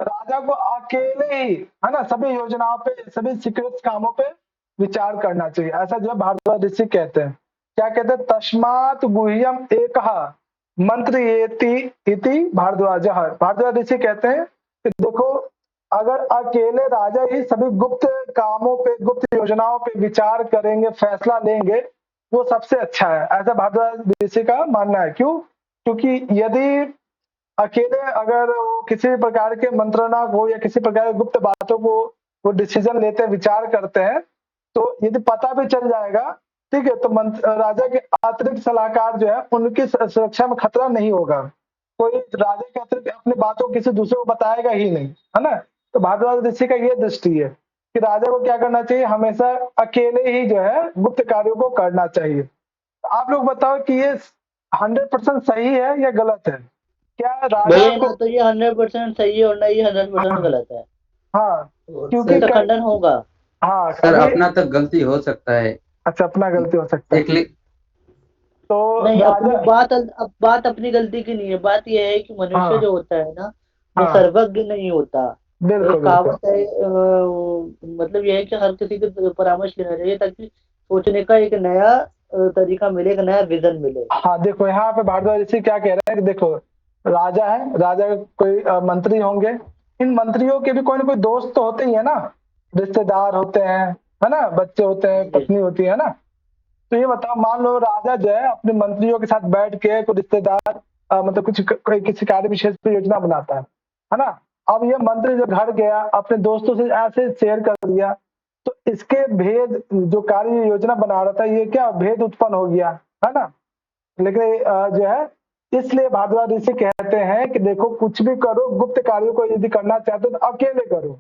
S1: राजा को अकेले ही, है ना, सभी योजनाओं पे, सभी सीक्रेट कामों पे विचार करना चाहिए। ऐसा जो है भारद्वाज ऋषि कहते हैं। क्या कहते हैं? तस्मात् गुह्यम एकः मंत्रयेति इति भारद्वाज ऋषि कहते हैं कि देखो, अगर अकेले राजा ही सभी गुप्त कामों पे, गुप्त योजनाओं पे विचार करेंगे, फैसला लेंगे, वो सबसे अच्छा है। ऐसा भारद्वाज ऋषि का मानना है। क्यों? क्योंकि यदि अकेले अगर वो किसी भी प्रकार के मंत्रणा को या किसी प्रकार की गुप्त बातों को वो डिसीजन लेते हैं, विचार करते हैं, तो यदि पता भी चल जाएगा, ठीक है, तो राजा के अतिरिक्त सलाहकार जो है उनकी सुरक्षा में खतरा नहीं होगा। कोई राजा के अतिरिक्त अपनी बातों किसी दूसरे को बताएगा ही नहीं, है ना। तो भारद्वाज ऋषि का ये दृष्टि है कि राजा को क्या करना चाहिए? हमेशा अकेले ही जो है गुप्त कार्यों को करना चाहिए। आप लोग बताओ कि ये 100% सही है या गलत है? क्या राजा
S2: भैया
S1: को
S2: ना तो ये 100% सही है और ना ये 100% गलत है,
S1: हाँ क्योंकि
S2: इसका खंडन होगा।
S1: हाँ
S8: सर
S1: अभी
S8: अपना तो गलती हो सकता है।
S1: अच्छा अपना गलती हो सकता है
S8: एक लि-
S1: तो
S2: नहीं, अपनी
S1: राजा
S2: बात अपनी गलती की नहीं है। बात यह है कि मनुष्य
S1: हाँ
S2: जो होता है ना, वो
S1: हाँ
S2: सर्वज्ञ नहीं होता।
S1: बिल्कुल
S2: एक
S1: बिल्कुल
S2: कहावत है, मतलब यह है कि हर किसी के परामर्श लेना चाहिए ताकि सोचने का एक नया तरीका मिले, एक नया विजन मिले।
S1: हाँ देखो यहाँ पे भारद्वाज ऋषि क्या कह रहे हैं कि देखो राजा है, राजा के कोई मंत्री होंगे, इन मंत्रियों के भी कोई ना कोई दोस्त तो होते ही है ना, रिश्तेदार होते हैं, है ना, बच्चे होते हैं,
S2: जी
S1: पत्नी होती है ना। तो ये बताओ मान लो राजा जो है अपने मंत्रियों के साथ बैठ के कोई रिश्तेदार मतलब कोई किसी कार्य विशेष पर योजना बनाता है ना। अब ये मंत्री जो घर गया अपने दोस्तों से ऐसे शेयर कर दिया, तो इसके भेद जो कार्य योजना बना रहा था ये क्या भेद उत्पन्न हो गया, है ना। लेकिन जो है इसलिए भारद्वाज ऋषि कहते हैं कि देखो कुछ भी करो गुप्त कार्यों को यदि करना चाहते हो तो अकेले करो,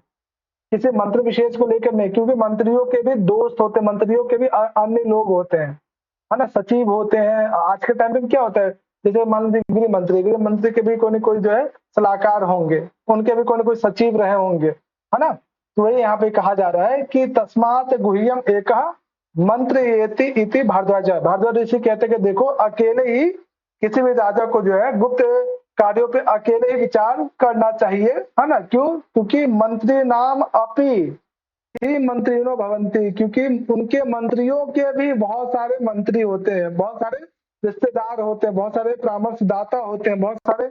S1: किसी मंत्र विशेष को लेकर नहीं, क्योंकि मंत्रियों के भी दोस्त होते हैं, मंत्रियों के भी अन्य लोग होते हैं, है ना, सचिव होते हैं। आज के टाइम पे क्या होता है, जैसे मान लीजिए गृह मंत्री के भी कोई न कोई जो है सलाहकार होंगे, उनके भी कोई न कोई सचिव रहे होंगे, है ना। तो वही यहाँ पे कहा जा रहा है कि तस्मात् गुह्यम एकः मंत्र येति इति भारद्वाज। भारद्वाज ऋषि कहते हैं कि देखो अकेले ही किसी भी राजा को जो है गुप्त कार्यों पे अकेले ही विचार करना चाहिए, है ना। क्यों? क्योंकि मंत्री नाम अपि ही मंत्रिणो भवंती, क्योंकि उनके मंत्रियों के भी बहुत सारे मंत्री होते हैं, बहुत सारे रिश्तेदार होते हैं, बहुत सारे परामर्शदाता होते हैं, बहुत सारे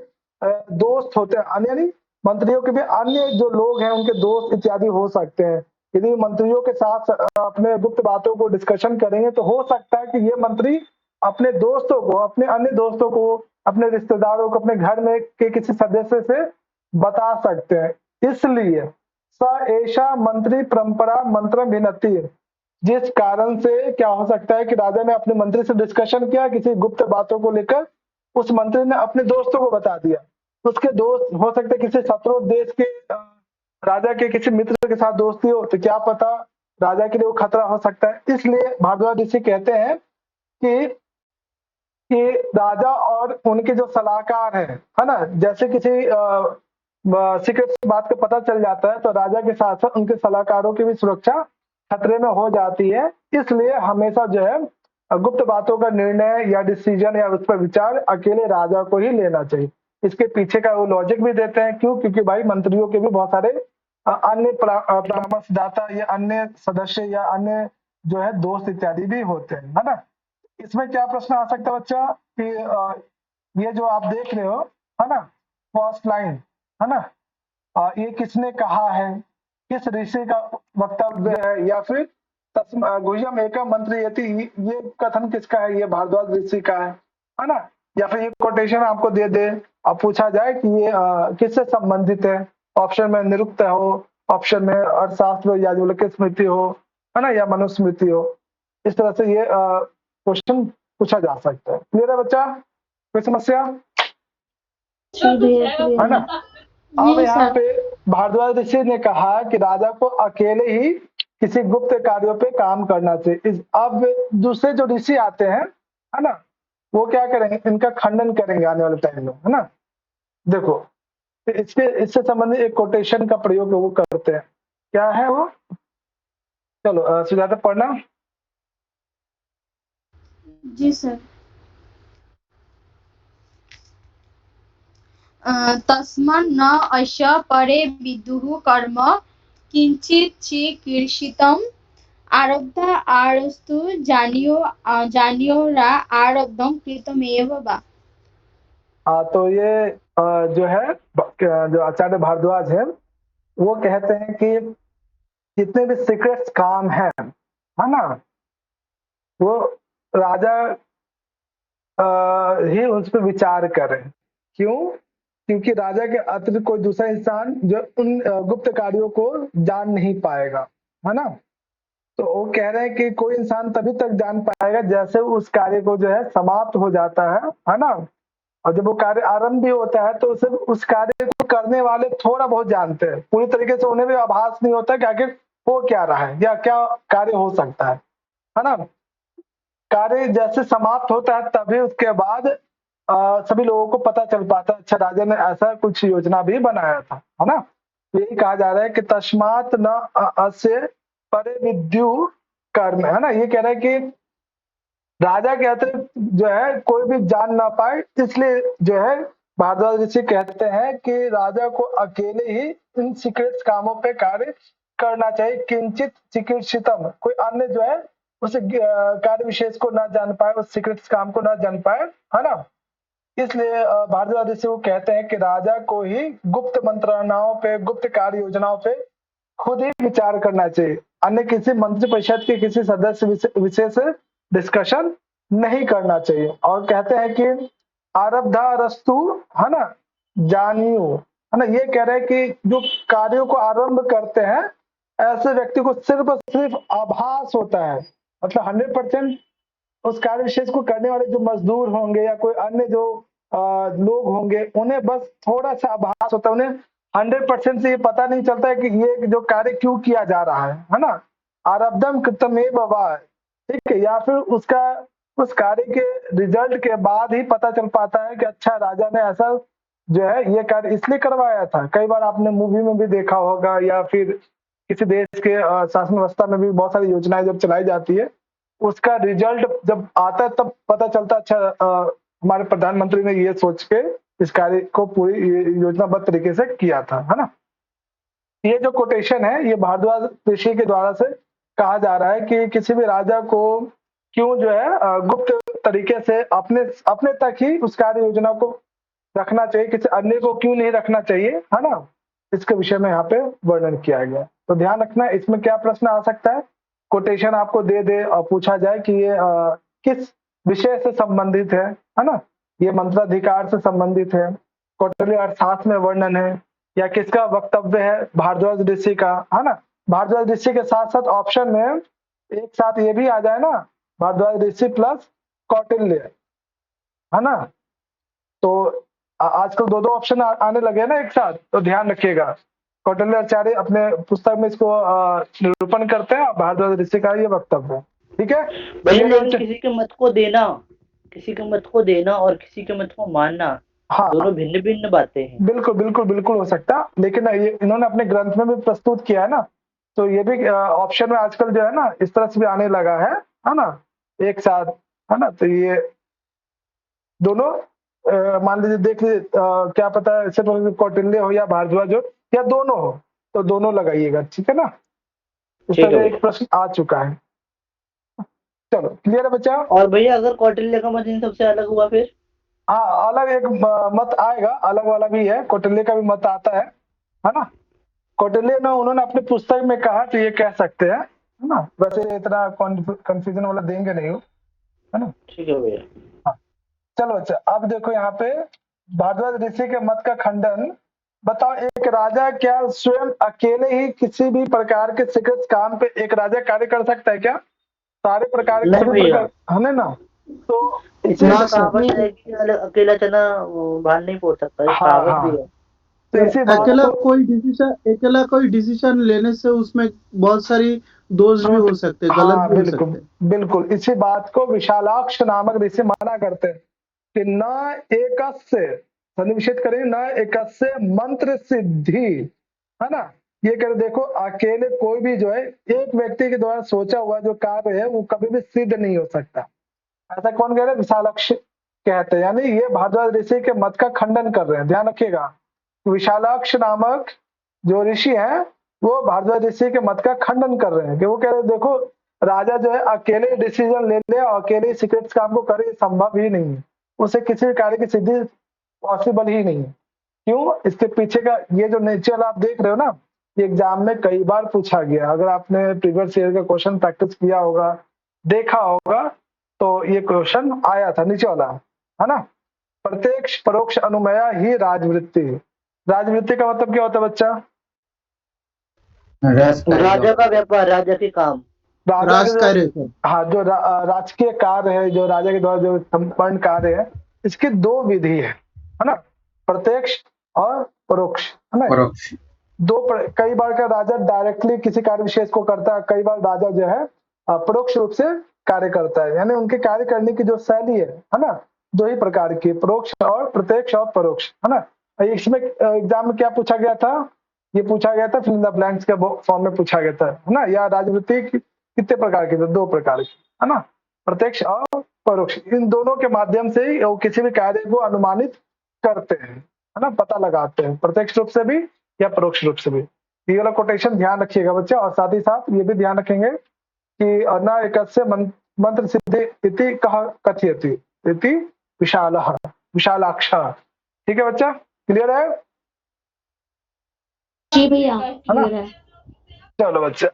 S1: दोस्त होते हैं, अन्य यानी मंत्रियों के भी अन्य जो लोग हैं उनके दोस्त इत्यादि हो सकते हैं। यदि मंत्रियों के साथ अपने गुप्त बातों को डिस्कशन करेंगे तो हो सकता है कि ये मंत्री अपने दोस्तों को, अपने अन्य दोस्तों को, अपने रिश्तेदारों को, अपने घर में के किसी सदस्य से बता सकते हैं। इसलिए स एषा मंत्री परंपरा मंत्र भिन्नति, जिस कारण से क्या हो सकता है कि राजा ने अपने मंत्री से डिस्कशन किया किसी गुप्त बातों को लेकर, उस मंत्री ने अपने दोस्तों को बता दिया, उसके दोस्त हो सकते किसी शत्रु देश के राजा के किसी मित्र के साथ दोस्ती हो, तो क्या पता राजा के लिए वो खतरा हो सकता है। इसलिए भारद्वाज ऋषि कहते हैं कि राजा और उनके जो सलाहकार हैं, है ना, जैसे किसी सीक्रेट बात का पता चल जाता है तो राजा के साथ साथ उनके सलाहकारों की भी सुरक्षा खतरे में हो जाती है। इसलिए हमेशा जो है गुप्त बातों का निर्णय या डिसीजन या उस पर विचार अकेले राजा को ही लेना चाहिए। इसके पीछे का वो लॉजिक भी देते हैं, क्यों? क्योंकि भाई मंत्रियों के भी बहुत सारे अन्य परामर्शदाता या अन्य सदस्य या अन्य जो है दोस्त इत्यादि भी होते हैं, है ना। इसमें क्या प्रश्न आ सकता है बच्चा कि ये जो आप देख रहे हो, है ना, फर्स्ट लाइन, है ना, ये किसने कहा है, किस ऋषि का वक्तव्य है, या फिर गुह्यम एकम मंत्र यति, ये कथन किसका है, ये भारद्वाज ऋषि का है ना। या फिर ये कोटेशन आपको दे दे, अब पूछा जाए कि ये किससे संबंधित है, ऑप्शन में निरुक्त हो, ऑप्शन में अर्थशास्त्र याज्ञवल्क्य स्मृति हो, है ना, या मनुस्मृति हो। इस तरह से ये क्वेश्चन पूछा जा सकता है। क्लियर है बच्चा? कोई समस्या है ना। अब
S4: ये
S1: यहाँ
S4: सर
S1: पे भारद्वाज ऋषि ने कहा कि राजा को अकेले ही किसी गुप्त कार्यों पे काम करना चाहिए। अब दूसरे जो ऋषि आते हैं, है ना, वो क्या करेंगे, इनका खंडन करेंगे आने वाले टाइम में, है ना। देखो इससे संबंधित एक कोटेशन का प्रयोग वो करते हैं, क्या है वो, चलो सुजाता पढ़ना।
S3: जी सर। तस्मान् न अस्य परे विदुः कर्म किञ्चित् चिकीर्षितम् आरब्धा आरस्तु जानियोरा आरब्धं कृतमेव वा।
S1: तो ये जो है जो आचार्य भारद्वाज है वो कहते हैं कि जितने भी सीक्रेट्स काम है ना, वो राजा ही उस पर विचार करे। क्यों? क्योंकि राजा के अतिरिक्त कोई दूसरा इंसान जो उन गुप्त कार्यों को जान नहीं पाएगा, है ना। तो वो कह रहे हैं कि कोई इंसान तभी तक जान पाएगा जैसे उस कार्य को जो है समाप्त हो जाता है ना। और जब वो कार्य आरंभ भी होता है तो सिर्फ उस कार्य को करने वाले थोड़ा बहुत जानते हैं, पूरी तरीके से उन्हें भी आभास नहीं होता कि आखिर हो क्या रहा है या क्या कार्य हो सकता है ना। कार्य जैसे समाप्त होता है तभी उसके बाद सभी लोगों को पता चल पाता है, अच्छा राजा ने ऐसा कुछ योजना भी बनाया था, है ना। यही कहा जा रहा है कि तस्मात् न अस्य परे विद्यु कर्म, है ना। ये कह रहा है कि राजा के अतिरिक्त जो है कोई भी जान ना पाए, इसलिए जो है भारद्वाज ऋषि कहते हैं कि राजा को अकेले ही इन सीक्रेट कामों पे कार्य करना चाहिए। किंचित चिकित्सितम, कोई अन्य जो है उस कार्य विशेष को ना जान पाए, उस सीक्रेट काम को ना जान पाए, है ना। इसलिए भारद्वाज ऋषि वो कहते हैं कि राजा को ही गुप्त मंत्रणाओं पे, गुप्त कार्य योजनाओं पे खुद ही विचार करना चाहिए, अन्य किसी मंत्री परिषद के किसी सदस्य विशेष डिस्कशन नहीं करना चाहिए। और कहते हैं कि आरब्धारस्तु, है ना, जानियो, है ना। ये कह रहे हैं कि जो कार्यों को आरंभ करते हैं ऐसे व्यक्ति को सिर्फ और सिर्फ आभास होता है, मतलब 100% उस कार्य विशेष को करने वाले जो मजदूर होंगे या कोई अन्य जो लोग होंगे उन्हें बस थोड़ा सा आभास होता है, उन्हें 100% से ये पता नहीं चलता है कि ये जो कार्य क्यों किया जा रहा है ना। आरब्धम कृतमेव वा, ठीक है, या फिर उसका उस कार्य के रिजल्ट के बाद ही पता चल पाता है कि अच्छा राजा ने ऐसा जो है ये कार्य इसलिए करवाया था। कई बार आपने मूवी में भी देखा होगा या फिर किसी देश के शासन व्यवस्था में भी बहुत सारी योजनाएं जब चलाई जाती है, उसका रिजल्ट जब आता है तब पता चलता अच्छा हमारे प्रधानमंत्री ने ये सोच के इस कार्य को पूरी योजनाबद्ध तरीके से किया था, है ना। ये जो कोटेशन है ये भारद्वाज ऋषि के द्वारा से कहा जा रहा है कि किसी भी राजा को क्यों जो है गुप्त तरीके से अपने तक ही उस कार्य योजना को रखना चाहिए, किसी अन्य को क्यों नहीं रखना चाहिए, है ना। इसके विषय में यहाँ पे वर्णन किया गया। तो ध्यान रखना इसमें क्या प्रश्न आ सकता है, कोटेशन आपको दे दे और पूछा जाए कि ये किस विषय से संबंधित है ना। ये मंत्राधिकार से संबंधित है, कौटिल्य अर्थशास्त्र में वर्णन है, या किसका वक्तव्य है, भारद्वाज ऋषि का, है ना। भारद्वाज ऋषि के साथ साथ ऑप्शन में एक साथ ये भी आ जाए ना, भारद्वाज ऋषि प्लस कौटिल्य, है ना। तो आजकल दो ऑप्शन आने लगे ना एक साथ, तो ध्यान रखिएगा। कौटिल्य आचार्य अपने पुस्तक में इसको निरूपण करते हैं, भारद्वाज ऋषि का ये वक्तव्य है, ठीक है।
S2: भैया लेकिन किसी के मत को देना, किसी के मत को देना और किसी के मत को मानना,
S1: हाँ,
S2: दोनों भिन्न भिन्न बातें हैं।
S1: बिल्कुल बिल्कुल बिल्कुल हो सकता, लेकिन ये इन्होंने अपने ग्रंथ में भी प्रस्तुत किया है ना, तो ये भी ऑप्शन में आजकल जो है ना इस तरह से भी आने लगा है ना, एक साथ, है ना। तो ये दोनों मान लीजिए देख लीजिए, क्या पता है सिर्फ कौटिल्य हो या भारद्वाज हो या दोनों हो, तो दोनों लगाइएगा, ठीक है ना। इस तरह एक प्रश्न आ चुका है, चलो क्लियर है बच्चा। और
S2: भैया अगर कौटिल्य का मत इन सबसे अलग हुआ फिर?
S1: हाँ, अलग एक मत आएगा, अलग वाला भी है, कौटिल्य का भी मत आता है ना। कौटिल्य ना उन्होंने अपने पुस्तक में कहा तो ये कह सकते हैं, है ना। वैसे इतना कंफ्यूजन वाला देंगे नहीं हो, है ना।
S2: ठीक है भैया।
S1: हाँ, चलो अच्छा, अब देखो यहाँ पे भारद्वाज ऋषि के मत का खंडन। बताओ, एक राजा क्या स्वयं अकेले ही किसी भी प्रकार के सीक्रेट काम पे एक राजा कार्य कर सकता है क्या? सारे प्रकार के है ना। तो
S2: अकेला चना बाहर नहीं फोड़ सकता,
S1: हाँ,
S2: भी है।
S7: तो अकेला कोई डिसीजन लेने से उसमें बहुत सारी दोष भी हो सकते हैं, गलत भी हो सकते हैं।
S1: बिल्कुल, इसी बात को विशालाक्ष नामक ऋषि मना करते हैं कि न एकस्य, सन्निवेशित करें, न एकस्य मंत्र सिद्धि, है ना। ये कह देखो अकेले कोई भी जो है एक व्यक्ति के द्वारा सोचा हुआ जो कार्य है वो कभी भी सिद्ध नहीं हो सकता, ऐसा कौन कह रहे हैं? विशालाक्ष कहते हैं, यानी ये भारद्वाज ऋषि के मत का खंडन कर रहे हैं। ध्यान रखिएगा, विशालाक्ष नामक जो ऋषि हैं वो भारद्वाज ऋषि के मत का खंडन कर रहे हैं कि वो कह रहे हैं देखो राजा जो है अकेले डिसीजन ले ले और अकेले सीक्रेट काम को करे, संभव ही नहीं है, उसे किसी भी कार्य की सिद्धि पॉसिबल ही नहीं है। क्यों? इसके पीछे का ये जो नेचर आप देख रहे हो ना, ये एग्जाम में कई बार पूछा गया। अगर आपने प्रीवियस ईयर का क्वेश्चन प्रैक्टिस किया होगा, देखा होगा, तो ये क्वेश्चन आया था नीचे वाला, है ना। प्रत्यक्ष परोक्ष अनुमया ही राजवृत्ति। राजवृत्ति का मतलब क्या होता है बच्चा?
S2: राजा का व्यापार, राजा के काम,
S1: हाँ, जो राजकीय कार्य है, जो राजा के द्वारा जो संपन्न कार्य है, इसकी दो विधि है ना, प्रत्यक्ष और परोक्ष, है ना।
S8: परोक्ष
S1: कई बार का राजा डायरेक्टली किसी कार्य विशेष को करता है, कई बार राजा जो है परोक्ष रूप से कार्य करता है, यानी उनके कार्य करने की जो शैली है ना, दो ही प्रकार की, परोक्ष और प्रत्यक्ष और परोक्ष, है ना। इसमें एग्जाम में क्या पूछा गया था, ये पूछा गया था फिल इन द ब्लैंक्स के फॉर्म में पूछा गया था, है ना। या राजवृत्ति कितने प्रकार की, दो प्रकार की, है ना, प्रत्यक्ष और परोक्ष। इन दोनों के माध्यम से ही वो किसी भी कार्य को अनुमानित करते हैं, है ना, पता लगाते हैं, प्रत्यक्ष रूप से भी या परोक्ष रूप से भी। ये वाला कोटेशन ध्यान रखिएगा बच्चे, और साथ ही साथ ये भी ध्यान रखेंगे कि न एकस्य मंत्र सिद्धि इति कह कथयति इति विशालः विशालाक्षः। ठीक है बच्चा, क्लियर है?
S4: जी भैया
S1: है ना?
S4: क्लियर है।
S1: चलो बच्चे,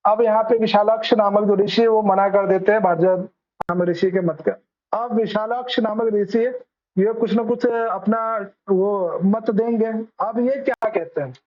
S1: अब यहाँ पे विशालाक्ष नामक जो ऋषि वो मना कर देते हैं भारद्वाज नामक ऋषि के मत का। अब विशालाक्ष नामक ऋषि ये कुछ न कुछ अपना वो मत देंगे। अब ये क्या कहते हैं,